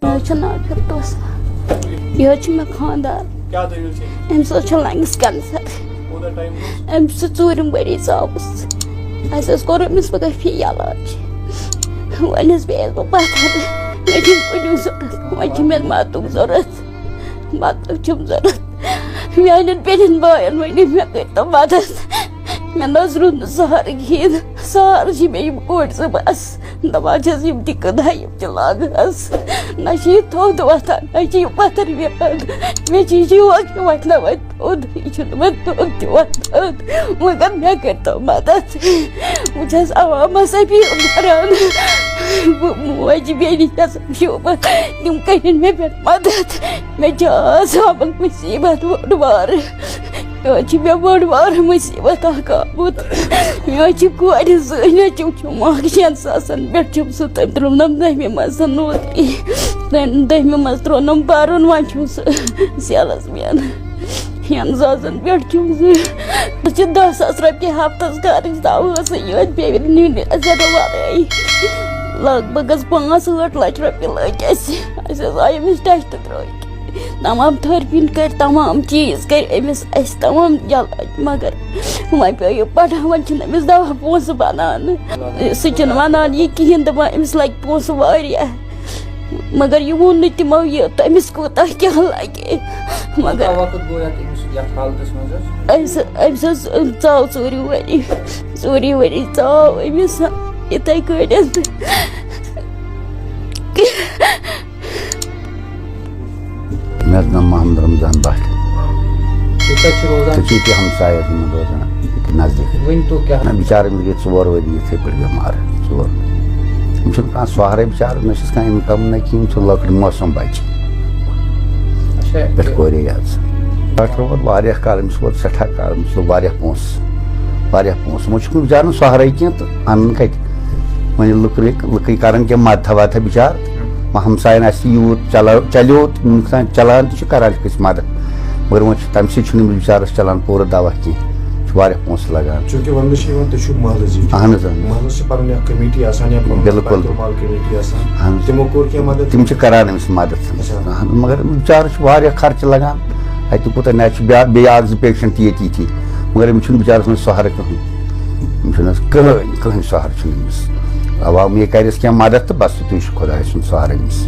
یہ مے خاندار امس lungs cancer امس 4 ؤری ژاوُس اَسہِ حظ کوٚر أمِس پگاہ فی علاج وۄنۍ حظ پیٚیَس بہٕ پتھر مےٚ چھُنہٕ کُنیُک ضوٚرَتھ وۄنۍ چھِ مےٚ مَتُک ضوٚرَتھ مَتُک چھُم ضوٚرَتھ میٛانٮ۪ن بیٚنٮ۪ن بایَن ؤنِو مےٚ کٔرۍتو مدد مےٚ نہ حظ روٗد نہٕ سہارٕ کِہیٖنۍ سہارٕ چھِ مےٚ یِم کورِ زٕ بس دپان چھَس یِم تہِ کٕنہٕ یِم تہِ لاگہٕ حظ نہ چھِ یہِ تھوٚد وۄتھان نہ چھِ یہِ پتھر بیٚہان مےٚ چھِ شوق یہِ وۄتھِ نہ وۄنۍ تھوٚد یہِ چھُنہٕ وۄنۍ تھوٚد تہِ وۄتھان مگر مےٚ کٔرۍتو مدد بہٕ چھَس عوامس أپیٖل کران بہٕ موج بیٚنہِ چھَس شوٗبان تِم کٔرِنۍ مےٚ پٮ۪ٹھ مدد مےٚ چھِ آز آمُت مُصیٖبت بوٚڑ بارٕ یہِ چھِ مےٚ بوٚڑ بارٕ مُصیٖبت اکھ آمُت مےٚ چھِ کورِ زٕ نیٚچِو چھُم اکھ 6 ساسن پٮ۪ٹھ چھُم سُہ تٔمۍ ترٛوونم 10مہِ منٛز نوکری 10مہِ منٛز ترٛوونم پرُن وۄنۍ چھُم سُہ سیلٕز مین 6 ساسن پٮ۪ٹھ چھُم سُہ چھِ 10 ساس رۄپیہِ ہفتس خرٕچ تَوٕ ٲس یِہوٚے پیٚوٕ نیُن زیادٕ ورٲے لگ بگ حظ 5-8 لچھ رۄپیہِ لٔگۍ اَسہِ حظ آے أمِس ٹٮ۪سٹ ترٛٲوِتھ تمام تھٔرپِن کٔرۍ تمام چیٖز کٔرۍ أمِس اَسہِ تمام علاج مگر وۄنۍ پیٚو یہِ پڑھان وۄنۍ چھِنہٕ أمِس دوا پونٛسہٕ بنان سُہ چھُنہٕ ونان یہِ کِہیٖنۍ دپان أمِس لگہِ پونٛسہٕ واریاہ مگر یہِ ووٚن نہٕ تِمو یہِ تٔمِس کوٗتاہ کیٛاہ لگہِ مگر أمِس حظ ژاو 4 ؤری ژاو أمِس یِتھَے کٲٹھۍ مےٚ ناو محمد رمضان بٹ ییٚتہِ ہمسایَس منٛز روزان نزدیٖک بِچارٕ أمِس گٔے 4 ؤری یِتھَے پٲٹھۍ بٮ۪مار 4 أمِس چھُنہٕ کانٛہہ سہارَے بِچارٕ نہ چھِس کانٛہہ اِنکَم نہ کِہیٖنۍ چھُ لۄکٕٹۍ موسم بَچہِ پٮ۪ٹھ کورے یٲژ ڈاکٹر ووت واریاہ کال أمِس ووت سٮ۪ٹھاہ کال أمِس لوٚگ واریاہ پونٛسہٕ وۄنۍ چھُکھ نہٕ بِچارَن سہارَے کینٛہہ تہٕ اَنان کَتہِ وۄنۍ لُکٕے کَران کینٛہہ مدتھا وَدتھا بِچار وۄنۍ ہمسایَن آسہِ یوٗت چلیو وٕنیُک تام چلان تہِ چھُ کَران چھِکھ أسۍ مدد مگر وۄنۍ چھُ تَمہِ سۭتۍ چھُنہٕ أمِس بِچارَس چلان پوٗرٕ دوا کینٛہہ چھُ واریاہ پونٛسہٕ لگان اہن حظ بِلکُل تِم چھِ کَران أمِس مدد مگر بِچارَس چھُ واریاہ خرچہٕ لگان اَتہِ کوٗتاہ نہ چھُ بیٚیہِ 1-2 پیشنٹ تہِ ییٚتی مگر أمِس چھُنہٕ بِچارَس منٛز سہارٕ کٕہٕنۍ أمِس چھُنہٕ حظ کٕہٕنۍ سہارٕ چھُنہٕ أمِس عوام یہِ کَرٮ۪س کینٛہہ مدد تہٕ بس تُہۍ چھُ خۄداے سُنٛد سہارٕ أمِس